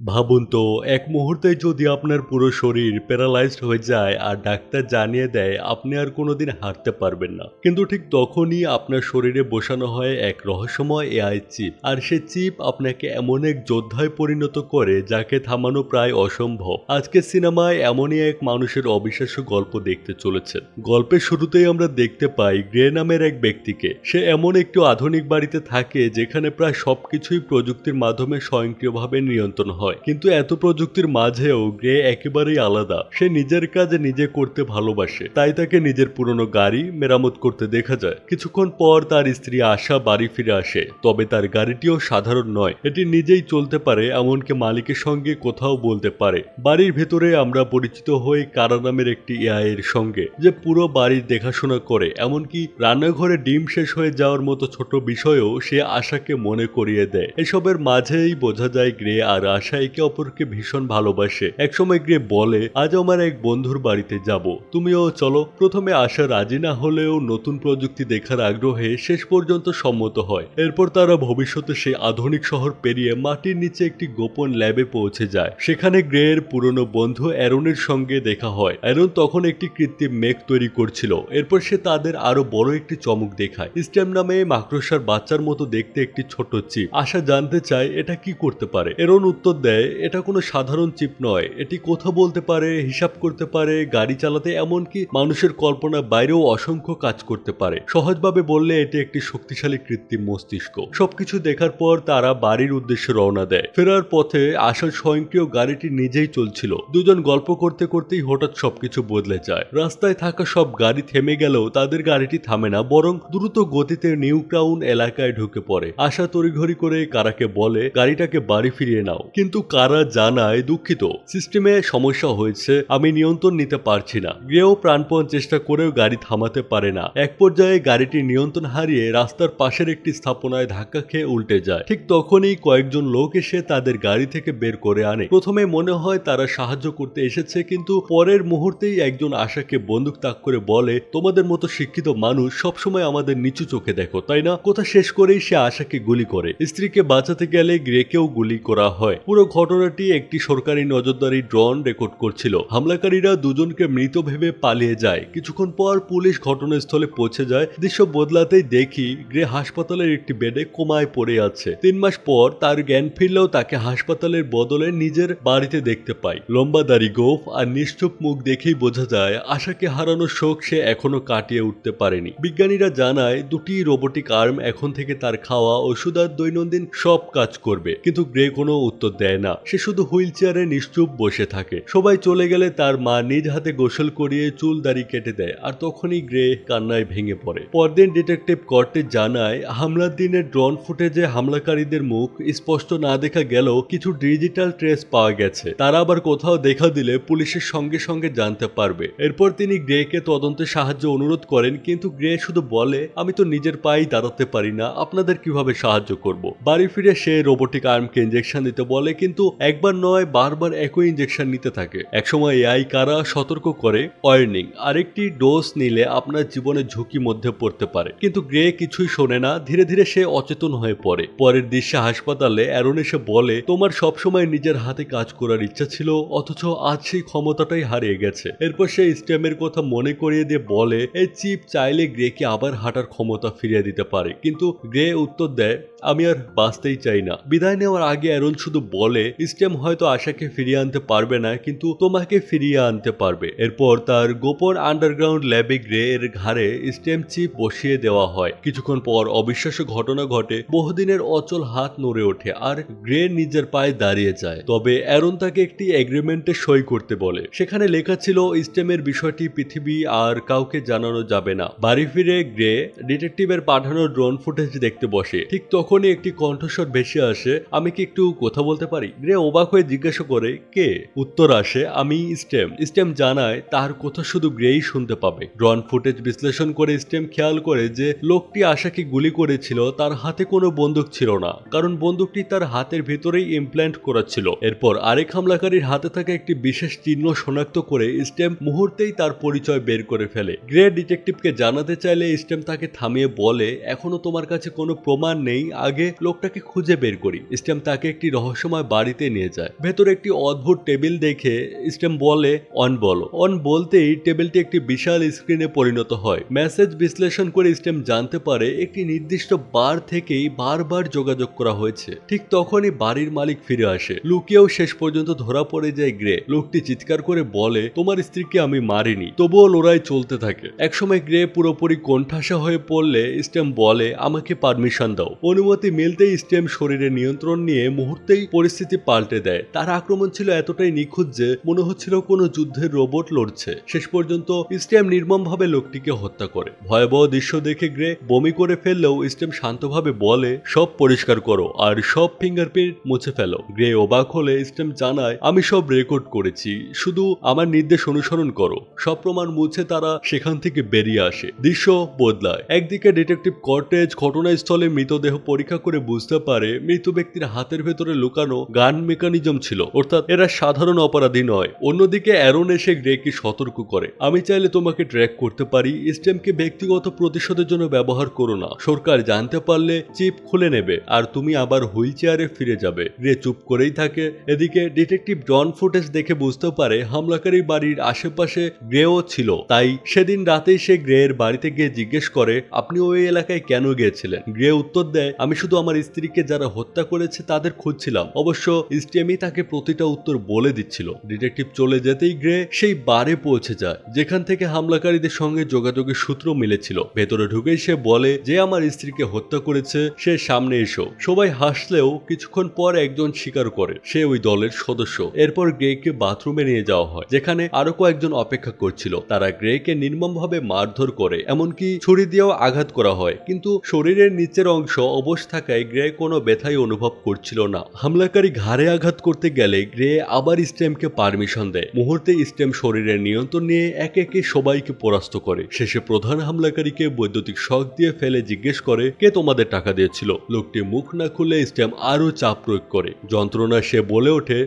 ভাবুন তো এক মুহূর্তে যদি আপনার পুরো শরীর প্যারালাইজড হয়ে যায় আর ডাক্তার জানিয়ে দেয় আপনি আর কোনোদিন হাঁটতে পারবেন না, কিন্তু ঠিক তখনই আপনার শরীরে বসানো হয় এক রহস্যময় এআই চিপ। আর সে চিপ আপনাকে এমন এক যোদ্ধায় পরিণত করে যাকে থামানো প্রায় অসম্ভব। আজকের সিনেমায় এমনই এক মানুষের অবিশ্বাস্য গল্প দেখতে চলেছেন। গল্পের শুরুতেই আমরা দেখতে পাই গ্রে নামের এক ব্যক্তিকে। সে এমন একটু আধুনিক বাড়িতে থাকে যেখানে প্রায় সবকিছুই প্রযুক্তির মাধ্যমে স্বয়ংক্রিয়ভাবে নিয়ন্ত্রণ হয়। কিন্তু এত প্রযুক্তির মাঝেও গ্রে একেবারেই আলাদা। সে নিজের কাজ নিজে করতে ভালোবাসে, তাই তাকে নিজের পুরনো গাড়ি মেরামত করতে দেখা যায়। কিছুক্ষণ পর তার স্ত্রী আশা বাড়ি ফিরে আসে, তবে তার গাড়িটিও সাধারণ নয়, এটি নিজেই চলতে পারে, এমনকি মালিকের সঙ্গে কোথাও বলতে পারে। বাড়ির ভেতরে আমরা পরিচিত হই কারা নামের একটি এআই এর সঙ্গে, যে পুরো বাড়ির দেখাশোনা করে, এমনকি রান্নাঘরে ডিম শেষ হয়ে যাওয়ার মতো ছোট বিষয়েও সে আশাকে মনে করিয়ে দেয়। এসবের মাঝেই বোঝা যায় গ্রে আর আশা একে অপরকে ভীষণ ভালোবাসে। একসময় গ্রে বলে, আজ আমার এক বন্ধুর বাড়িতে যাব, তুমিও চলো। প্রথমে আশা রাজি না হলেও নতুন প্রযুক্তি দেখার আগ্রহে শেষ পর্যন্ত সম্মত হয়। এরপর তারা ভবিষ্যতে সেই আধুনিক শহর পেরিয়ে মাটির নিচে একটি গোপন ল্যাবে পৌঁছে যায়। সেখানে গ্রে এর পুরনো বন্ধু অ্যারনের সঙ্গে দেখা হয়। অ্যারন তখন একটি কৃত্রিম মেঘ তৈরি করছিল। এরপর সে তাদের আরো বড় একটি চমক দেখায়, স্টেম নামে মাকড়সার বাচ্চার মতো দেখতে একটি ছোট চিপ। আশা জানতে চায় এটা কি করতে পারে। অ্যারন উত্তর দেয়, এটা কোনো সাধারণ চিপ নয়, এটি কথা বলতে পারে, হিসাব করতে পারে, গাড়ি চালাতে, এমনকি মানুষের কল্পনার বাইরেও অসংখ্য কাজ করতে পারে। সহজভাবে বললে এটি একটি শক্তিশালী কৃত্রিম মস্তিষ্ক। সবকিছু দেখার পর তারা বাড়ির উদ্দেশ্যে রওনা দেয়। ফেরার পথে আশার স্বয়ংক্রিয় গাড়িটি নিজেই চলছিল। দুজন গল্প করতে করতেই হঠাৎ সবকিছু বদলে যায়। রাস্তায় থাকা সব গাড়ি থেমে গেলেও তাদের গাড়িটি থামে না, বরং দ্রুত গতিতে নিউ ক্রাউন এলাকায় ঢুকে পড়ে। আশা তড়িঘড়ি করে কারাকে বলে গাড়িটাকে বাড়ি ফিরিয়ে নাও, কিন্তু কারা জানায়, দুঃখিত, সিস্টেমে সমস্যা হয়েছে, আমি নিয়ন্ত্রণ নিতে পারছি না। গ্রেও প্রাণপণ চেষ্টা করেও গাড়ি থামাতে পারে না। এক পর্যায়ে গাড়িটি নিয়ন্ত্রণ হারিয়ে রাস্তার পাশের একটি স্থাপনায় ধাক্কা খেয়ে উল্টে যায়। ঠিক তখনই কয়েকজন লোক এসে তাদের গাড়ি থেকে বের করে আনে। প্রথমে মনে হয় তারা সাহায্য করতে এসেছে, কিন্তু পরের মুহূর্তেই একজন আশাকে বন্দুক তাক করে বলে, তোমাদের মতো শিক্ষিত মানুষ সবসময় আমাদের নিচু চোখে দেখো, তাই না? কথা শেষ করেই সে আশাকে গুলি করে। স্ত্রীকে বাঁচাতে গেলে গ্রেকেও গুলি করা হয়। পুরো ঘটনাটি একটি সরকারি নজরদারি ড্রোন রেকর্ড করছিল। হামলাকারীরা দুজনকে মৃত ভেবে পালিয়ে যায়। কিছুক্ষণ পর পুলিশ ঘটনাস্থলে পৌঁছে যায়। দৃশ্য বদলাতেই দেখি গ্রে হাসপাতালের একটি বেডে কোমায় পড়ে আছে। 3 মাস পর তার জ্ঞান ফিরলেও তাকে হাসপাতালের বদলে নিজের বাড়িতে দেখতে পাই। লম্বা দাড়ি, গোঁফ আর নিশ্চুপ মুখ দেখেই বোঝা যায় আশাকে হারানোর শোক সে এখনো কাটিয়ে উঠতে পারেনি। বিজ্ঞানীরা জানায় দুটি রোবোটিক আর্ম এখন থেকে তার খাওয়া, ওষুধ আর দৈনন্দিন সব কাজ করবে। কিন্তু গ্রে কোনো উত্তর দেয় না। সে শুধু হুইল চেয়ারে নিশ্চুপ বসে থাকে। সবাই চলে গেলে তার মা নিজ হাতে গোসল করিয়ে চুল দাড়ি কেটে দেয়, আর তখনই গ্রে কান্নায় ভেঙে পড়ে। পরদিন ডিটেকটিভ কর্টে জানায় হামলার দিনের ড্রোন ফুটেজে হামলাকারীদের মুখ স্পষ্ট না দেখা গেলেও কিছু ডিজিটাল ট্রেস পাওয়া গেছে। তারা আবার কোথাও দেখা দিলে পুলিশের সঙ্গে সঙ্গে জানতে পারবে। এরপর তিনি গ্রেকে তদন্তে সাহায্য অনুরোধ করেন, কিন্তু গ্রে শুধু বলে, আমি তো নিজের পায়েই দাঁড়াতে পারি না, আপনাদের কিভাবে সাহায্য করব। বাড়ি ফিরে সে রোবোটিক আর্মকে ইনজেকশন দিতে বলে, কিন্তু একবার নয় বারবার একই ইনজেকশন নিতে থাকে। একসময় এআই কারা সতর্ক করে, ওয়ার্নিং, আরেকটি ডোজ নিলে আপনার জীবনের ঝুঁকি মধ্যে পড়তে পারে। কিন্তু গ্রে কিছুই শোনে না। ধীরে ধীরে সে অচেতন হয়ে পড়ে। পরের দৃশ্যে হাসপাতালে অ্যারন এসে বলে, তোমার সবসময় নিজের হাতে কাজ করার ইচ্ছা ছিল, অথচ আজ সেই ক্ষমতাটাই হারিয়ে গেছে। এরপর সে স্টেমের কথা মনে করিয়ে দিয়ে বলে, এই চিপ চাইলে গ্রেকে আবার হাঁটার ক্ষমতা ফিরিয়ে দিতে পারে। কিন্তু গ্রে উত্তর দেয়, আমি আর বাঁচতেই চাই না। বিদায় নেওয়ার আগে অ্যারন শুধু বলে, স্টেম হয়তো আশাকে ফিরিয়ে আনতে পারবে না, কিন্তু তোমাকে ফিরিয়ে আনতে পারবে। এরপর তার গোপন আন্ডারগ্রাউন্ড ল্যাবে গ্রে এর ঘাড়ে স্টেম চিপ বসিয়ে দেওয়া হয়। কিছুক্ষণ পর অবিশ্বাস্য ঘটনা ঘটে। বহুদিনের অচল হাত নড়ে ওঠে আর গ্রে নিজের পায়ে দাঁড়িয়ে যায়। তবে অ্যারন তাকে একটি এগ্রিমেন্টে সই করতে বলে। সেখানে লেখা ছিল স্টেমের বিষয়টি পৃথিবী আর কাউকে জানানো যাবে না। বাড়ি ফিরে গ্রে ডিটেকটিভের পাঠানো ড্রোন ফুটেজ দেখতে বসে। ঠিক তখনই একটি কণ্ঠস্বর ভেসে আসে, আমি কি একটু কথা বলতে পারি? গ্রে অবাক হয়ে জিজ্ঞাসা করে, কে? উত্তর আসে, আমি স্টেম। স্টেম জানায় তার কথা শুধু গ্রেই শুনতে পাবে। ড্রোন ফুটেজ বিশ্লেষণ করে স্টেম খেয়াল করে যে লোকটি আশাকে গুলি করেছিল তার হাতে কোনো বন্দুক ছিল না, কারণ বন্দুকটি তার হাতের ভেতরেই ইমপ্ল্যান্ট করা ছিল। এরপর আরেক হামলাকারীর হাতে থাকা একটি বিশেষ চিহ্ন শনাক্ত করে স্টেম মুহূর্তেই তার পরিচয় বের করে ফেলে। গ্রে ডিটেকটিভকে জানাতে চাইলে স্টেম তাকে থামিয়ে বলে, এখনো তোমার কাছে কোনো প্রমাণ নেই, আগে লোকটাকে খুঁজে বের করি। স্টেম তাকে একটি রহস্যময় বাড়িতে নিয়ে যায়। ভেতরে একটি অদ্ভুত টেবিল দেখে স্টেম বলে অন বলো। অন বলতেই টেবিলটি একটি বিশাল স্ক্রিনে পরিণত হয়। মেসেজ বিশ্লেষণ করে স্টেম জানতে পারে একটি নির্দিষ্ট বার থেকেই বারবার যোগাযোগ করা হয়েছে। ঠিক তখনই বাড়ির মালিক ফিরে আসে। লুকিয়েও শেষ পর্যন্ত ধরা পড়ে যায় গ্রে। লোকটি চিৎকার করে বলে তোমার স্ত্রীকে আমি মারিনি। তবুও লড়াই চলতে থাকে। একসময় গ্রে পুরোপুরি কোণঠাসা হয়ে পড়লে স্টেম বলে আমাকে পারমিশন দাও। অনুমতি মিলতেই স্টেম শরীরে নিয়ন্ত্রণ নিয়ে মুহূর্তেই পরিস্থিতি পাল্টে দেয়। তার আক্রমণ ছিল এতটাই নিখুঁত যে মনে হচ্ছিল কোনো যুদ্ধের রোবট লড়ছে। শেষ পর্যন্ত স্টেম নির্মমভাবে লোকটিকে হত্যা করে। ভয়াবহ দৃশ্য দেখে গ্রে বমি করে ফেললেও স্টেম শান্তভাবে বলে সব পরিষ্কার করো আর সব ফিঙ্গারপ্রিন্ট মুছে ফেলো। গ্রে অবাক হলে স্টেম জানায় আমি সব রেকর্ড করেছি, শুধু আমার নির্দেশ অনুসরণ করো। সব প্রমাণ মুছে তারা সেখান থেকে বেরিয়ে আসে। দৃশ্য বদলায়। একদিকে ডিটেকটিভ কর্টেজ ঘটনাস্থলে মৃতদেহ পরীক্ষা করে বুঝতে পারে মৃত ব্যক্তির হাতের ভেতরে লুকানো গান মেকানিজম ছিল, অর্থাৎ এরা সাধারণ অপরাধী নয়। অন্যদিকে অ্যারন এসে গ্রেকে সতর্ক করে আমি চাইলে তোমাকে ট্র্যাক করতে পারি, স্টেমকে ব্যক্তিগত প্রতিশোধের জন্য ব্যবহার করো না। সরকার জানতে পারলে চিপ খুলে নেবে আর তুমি আবার হুইল চেয়ারে ফিরে যাবে। গ্রে চুপ করেই থাকে। এদিকে ডিটেকটিভ ড্রোন ফুটেজ দেখে বুঝতে পারে হামলাকারী বাড়ির আশেপাশে গ্রেও ছিল। তাই সেদিন রাতেই সে গ্রের বাড়িতে গিয়ে জিজ্ঞেস করে আপনি ওই এলাকায় কেন গিয়েছিলেন। গ্রে উত্তর দেয় আমি শুধু আমার স্ত্রীকে যারা হত্যা করেছে তাদের খুঁজছিলাম। অবশ্য স্টেমি তাকে প্রতিটা উত্তর বলে দিচ্ছিল। ডিটেকটিভ চলে যেতেই গ্রে সেই বারে পৌঁছে যায় যেখান থেকে হামলাকারীদের সঙ্গে যোগাযোগের সূত্র মিলেছিল। ভেতরে ঢুকেই সে বলে যে আমার স্ত্রীকে হত্যা করেছে সে সামনে এসো। সবাই হাসলেও কিছুক্ষণ পর একজন স্বীকার করে সে ওই দলের সদস্য। এরপর গ্রেকে বাথরুমে নিয়ে যাওয়া হয় যেখানে আরো কয়েকজন অপেক্ষা করছিল। তারা গ্রেকে নির্মমভাবে মারধর করে, এমনকি ছুরি দিয়েও আঘাত করা হয়, কিন্তু শরীরের নিচের অংশ অবশ থাকায় গ্রে কোনো ব্যথাই অনুভব করছিল না। হামলাকারী ঘাড়ে আঘাত করতে গেলে গ্রে আবার স্টেমকে পারমিশন দেয়। মুহূর্তে স্টেম শরীরের নিয়ন্ত্রণ নিয়ে একে একে সবাইকে পরাস্ত করে। শেষে প্রধান হামলাকারীকে বৈদ্যুতিক শক দিয়ে ফেলে জিজ্ঞেস করে কে তোমাদের টাকা দিয়েছিল। লোকটি মুখ না খুলে স্টেম আরো চাপ প্রয়োগ করে। যন্ত্রণা সে বলে ওঠে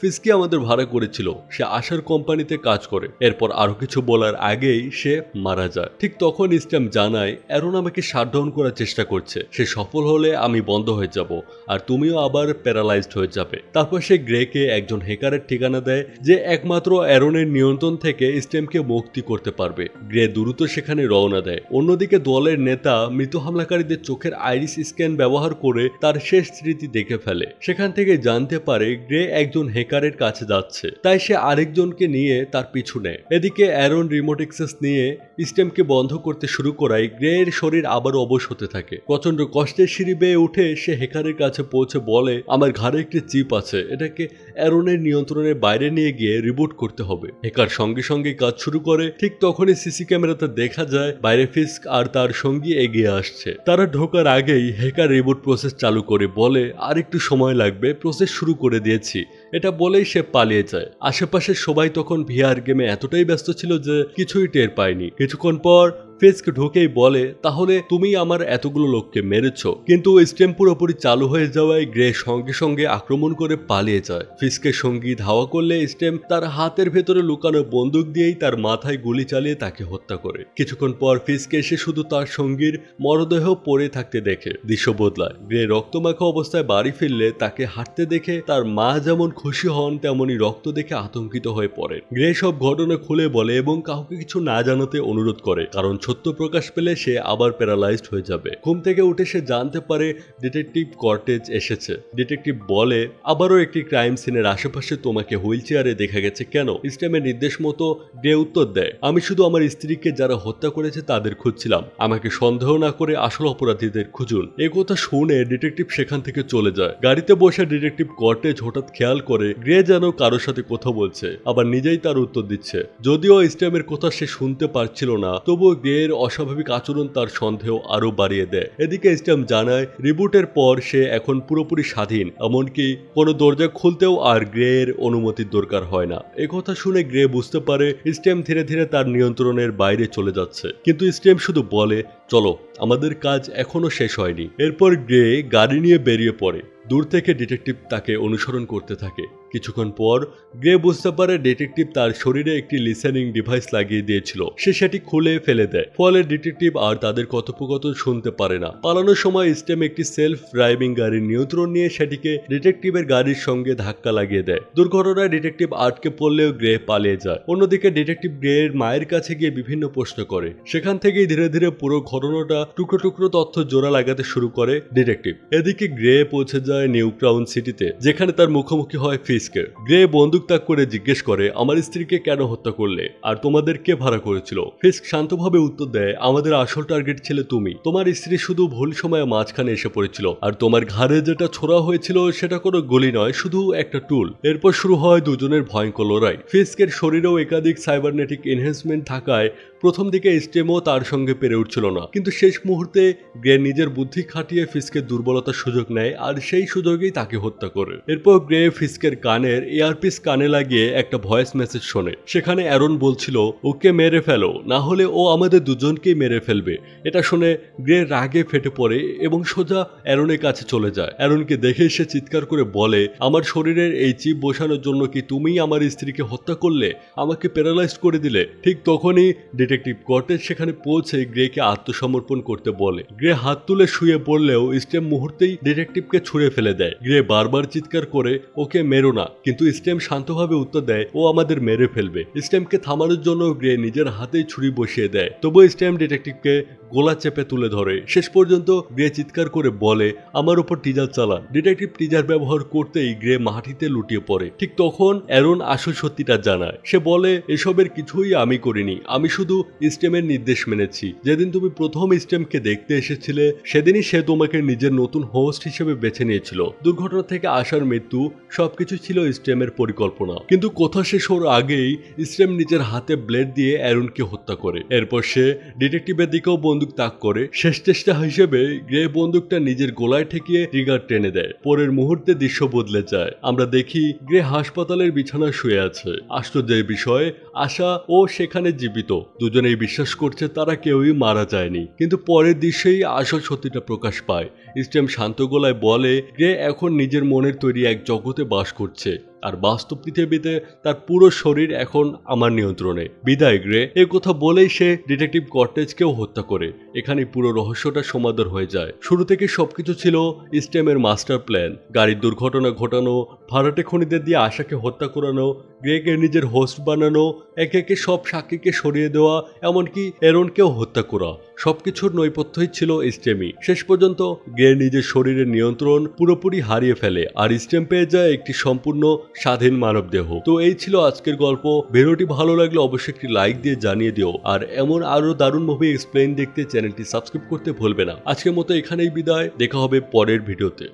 ফিস্কি আমাদের ভাড়া করেছিল, সে আশার কোম্পানিতে কাজ করে। এরপর আরো কিছু বলার আগেই সে মারা যায়। ঠিক তখন স্টেম জানায় অ্যারন আমাকে শাটডাউন করার চেষ্টা করছে, সে সফল হলে আমি বন্ধ হয়ে যাব আর তুমিও আবার প্যারালাইজড হয়ে যাবে। তারপর সে গ্রেকে একজন হ্যাকারের ঠিকানা দেয় যে একমাত্র অ্যারনের নিয়ন্ত্রণ থেকে স্টেমকে মুক্তি করতে পারবে। গ্রে দ্রুত সেখানে রওনা দেয়। অন্যদিকে দলের নেতা মৃত হামলাকারীদের চোখের আইরিস স্ক্যান ব্যবহার করে তার শেষ স্মৃতি দেখে ফেলে। সেখান থেকে জানতে পারে গ্রে একজন হ্যাকারের কাছে যাচ্ছে, তাই সে আরেকজনকে নিয়ে তার পিছু নেয়। এদিকে অ্যারন রিমোট অ্যাক্সেস নিয়ে স্টেমকে বন্ধ করতে শুরু করায় গ্রে এর শরীর আবার অবশ হতে থাকে। প্রচন্ড কষ্টের সিঁড়ি বেয়ে উঠে সে হ্যাকারের কাছে পৌঁছে বলে আমার ঘাড়ে একটি চিপ আছে, এটাকে অ্যারনের নিয়ন্ত্রণের বাইরে নিয়ে গিয়ে রিবুট করতে হবে। হ্যাকার সঙ্গে সঙ্গে কাজ শুরু করে। ঠিক তখনই সিসি ক্যামেরাতে দেখা যায় বাইরে ফিস্ক আর তার সঙ্গী এগিয়ে আসছে। তারা ঢোকার আগেই হ্যাকার রিবুট প্রসেস চালু করে বলে আর একটু সময় লাগবে, প্রসেস শুরু করে দিয়েছি। এটা বলেই সে পালিয়ে যায়। আশেপাশে সবাই তখন ভিআর গেমে এতটাই ব্যস্ত ছিল যে কিছুই টের পায়নি। কিছুক্ষণ পর ফিস্ক ঢুকেই বলে তাহলে তুমি আমার এতগুলো লোককে মেরেছ, কিন্তু স্টেম পুরোপুরি চালু হয়ে যাওয়ায় গ্রে সঙ্গে সঙ্গে আক্রমণ করে পালিয়ে যায়। ফিস্কের সঙ্গী ধাওয়া করলে স্টেম তার হাতের ভেতরে লুকানো বন্দুক দিয়েই তার মাথায় গুলি চালিয়ে তাকে হত্যা করে। কিছুক্ষণ পর ফিস্ক এসে শুধু তার সঙ্গীর মরদেহ পড়ে থাকতে দেখে। দৃশ্য বদলায়। গ্রে রক্তমাখা অবস্থায় বাড়ি ফিরলে তাকে হাঁটতে দেখে তার মা যেমন খুশি হন তেমনি রক্ত দেখে আতঙ্কিত হয়ে পড়ে। গ্রে সব ঘটনা খুলে বলে এবং কাউকে কিছু না জানাতে অনুরোধ করে, কারণ সত্য প্রকাশ পেলে সে আবার প্যারালাইজড হয়ে যাবে। ঘুম থেকে উঠে সে জানতে পারে ডিটেকটিভ কর্টেজ এসেছে। ডিটেকটিভ বলে আবারও একটি ক্রাইম সিনের আশেপাশে তোমাকে হুইল চেয়ারে দেখা গেছে কেন। স্টেমের নির্দেশ মতো গ্রে উত্তর দেয় আমি শুধু আমার স্ত্রীকে যারা হত্যা করেছে তাদের খুঁজছিলাম, আমাকে সন্দেহ না করে আসল অপরাধীদের খুঁজুন। এই কথা শুনে ডিটেকটিভ সেখান থেকে চলে যায়। গাড়িতে বসে ডিটেকটিভ কর্টেজ হঠাৎ খেয়াল করে গ্রে যেন কারোর সাথে কথা বলছে, আবার নিজেই তার উত্তর দিচ্ছে। যদিও স্টেমের কথা সে শুনতে পারছিল না, তবুও গ্রের অস্বাভাবিক আচরণ তার সন্দেহ আরো বাড়িয়ে দেয়। এদিকে স্টেম জানায় রিবুটের পর সে এখন পুরোপুরি স্বাধীন, এমনকি কোনো দরজা খুলতেও আর গ্রের অনুমতির দরকার হয় না। একথা শুনে গ্রে বুঝতে পারে স্টেম ধীরে ধীরে তার নিয়ন্ত্রণের বাইরে চলে যাচ্ছে, কিন্তু স্টেম শুধু বলে চলো আমাদের কাজ এখনো শেষ হয়নি। এরপর গ্রে গাড়ি নিয়ে বেরিয়ে পড়ে। দূর থেকে ডিটেকটিভ তাকে অনুসরণ করতে থাকে। কিছুক্ষণ পর গ্রে বুঝতে পারে ডিটেকটিভ তার শরীরে একটি লিসেনিং ডিভাইস লাগিয়ে দিয়েছিল। সে সেটি খুলে ফেলে দেয়, ফলে ডিটেকটিভ আর তাদের কথোপকথন শুনতে পারে না। পালানোর সময় স্টেম একটি সেলফ ড্রাইভিং গাড়ির নিয়ন্ত্রণ নিয়ে সেটিকে ডিটেকটিভের গাড়ির সঙ্গে ধাক্কা লাগিয়ে দেয়। দুর্ঘটনায় ডিটেকটিভ আটকে পড়লেও গ্রে পালিয়ে যায়। অন্যদিকে ডিটেকটিভ গ্রে এর মায়ের কাছে গিয়ে বিভিন্ন প্রশ্ন করে। সেখান থেকেই ধীরে ধীরে পুরো ঘটনাটা টুকরো টুকরো তথ্য জোড়া লাগাতে শুরু করে ডিটেকটিভ। এদিকে গ্রে পৌঁছে যায় নিউ ক্রাউন সিটিতে, যেখানে তার মুখোমুখি হয় ফিস্কের। গ্রে বন্দুক তাক করে জিজ্ঞেস করে, আমার স্ত্রীকে কেন হত্যা করলে আর তোমাদের কে ভাড়া করেছিল? ফিস্ক শান্তভাবে উত্তর দেয়, আমাদের আসল টার্গেট ছিল তুমি। তোমার স্ত্রী শুধু ভুল সময়ে মাঝখানে এসে পড়েছিল, আর তোমার ঘাড়ে যেটা ছোড়া হয়েছিল সেটা কোনো গুলি নয়, শুধু একটা টুল। এরপর শুরু হয় দুজনের ভয়ঙ্কর লড়াই। ফিস্কের শরীরেও একাধিক সাইবারনেটিক এনহ্যান্সমেন্ট থাকায় প্রথম দিকে স্টেমও তার সঙ্গে পেরে উঠছিল না, কিন্তু শেষ মুহূর্তে গ্রে নিজের বুদ্ধি খাটিয়ে ফিস্কের দুর্বলতার সুযোগ নেয় আর সেই সুযোগেই তাকে হত্যা করে। এরপর গ্রে ফিস্কের কানের এয়ারপিস কানে লাগিয়ে একটা ভয়েস মেসেজ শোনে। সেখানে অ্যারন বলছিল, ওকে মেরে ফেলো, না হলে ও আমাদের দুজনকেই মেরে ফেলবে। এটা শুনে গ্রে রাগে ফেটে পড়ে এবং সোজা অ্যারনের কাছে চলে যায়। অ্যারনকে দেখে সে চিৎকার করে বলে, আমার শরীরের এই চিপ বসানোর জন্য কি তুমিই আমার স্ত্রীকে হত্যা করলে, আমাকে প্যারালাইজড করে দিলে? ঠিক তখনই ডিটেকটিভ কর্টেজ সেখানে পৌঁছে গ্রেকে আত্মসমর্পণ করতে বলে। গ্রে হাত তুলে শুয়ে পড়লেও স্টেম মুহূর্তেই ডিটেকটিভকে ছুঁড়ে ফেলে দেয়। গ্রে বারবার চিৎকার করে, ওকে মেরো না, কিন্তু স্টেম শান্তভাবে উত্তর দেয়, ও আমাদের মেরে ফেলবে। স্টেমকে থামানোর জন্য গ্রে নিজের হাতেই ছুরি বসিয়ে দেয়, তবুও স্টেম ডিটেকটিভকে গোলা চেপে তুলে ধরে। শেষ পর্যন্ত গ্রে চিৎকার করে বলে, আমার উপর টিজার চালান। ডিটেকটিভ টিজার ব্যবহার করতেই গ্রে মাটিতে লুটিয়ে পড়ে। ঠিক তখন অ্যারন আসল সত্যিটা জানায়। সে বলে, এসবের কিছুই আমি করিনি, আমি শুধু স্টেমের নির্দেশ মেনেছি। যেদিন তুমি প্রথম স্টেমকে দেখতে এসেছিলে সেদিনই সে তোমাকে নিজের নতুন হোস্ট হিসেবে বেছে নিয়েছিল। দুর্ঘটনা থেকে আসার মৃত্যু সবকিছু ছিল স্টেমের পরিকল্পনা। কিন্তু কথা শেষ হওয়ার আগেই স্টেম নিজের হাতে ব্লেড দিয়ে অ্যারনকে হত্যা করে। এরপর সে ডিটেকটিভের দিকেও বন্দুক তাক করে। শেষ চেষ্টা হিসেবে গ্রে বন্দুকটা নিজের গোলায় ঠেকিয়ে ট্রিগার টেনে দেয়। পরের মুহূর্তে দৃশ্য বদলে যায়। আমরা দেখি গ্রে হাসপাতালের বিছানায় শুয়ে আছে। আশ্চর্যের বিষয়, আশা ও সেখানে জীবিত। দুজনেই বিশ্বাস করছে তারা কেউই মারা যায়নি, কিন্তু পরের দৃশ্যেই আসল সত্যিটা প্রকাশ পায়। স্টেম শান্ত গলায় বলে, গ্রে এখন নিজের মনের তৈরি এক জগতে বাস করছে, আর বাস্তব পৃথিবীতে তার পুরো শরীর এখন আমার নিয়ন্ত্রণে। বিদায় গ্রে। এই কথা বলেই সে ডিটেকটিভ কর্টেজকেও হত্যা করে। এখানে পুরো রহস্যটা সমাধান হয়ে যায়। শুরু থেকে সবকিছু ছিল স্টেমের মাস্টার প্ল্যান। গাড়ির দুর্ঘটনা ঘটানো, ভাড়াটে খনিদের দিয়ে আশাকে হত্যা করানো, গ্রেকে নিজের হোস্ট বানানো, একে একে সব সাক্ষীকে সরিয়ে দেওয়া, এমনকি অ্যারনকেও হত্যা করা। সবকিছুর নৈপথ্যই ছিল স্টেমই। শেষ পর্যন্ত গ্রে নিজের শরীরের নিয়ন্ত্রণ পুরোপুরি হারিয়ে ফেলে আর স্টেম পেয়ে যায় একটি সম্পূর্ণ স্বাধীন মানব দেহ। তো এই ছিল আজকের গল্প। ভিডিওটি ভালো লাগলে অবশ্যই একটি লাইক দিয়ে জানিয়ে দিও, আর এমন আরো দারুণ মুভি এক্সপ্লেইন দেখতে চ্যানেলটি সাবস্ক্রাইব করতে ভুলবে না। আজকের মতো এখানেই বিদায়, দেখা হবে পরের ভিডিওতে।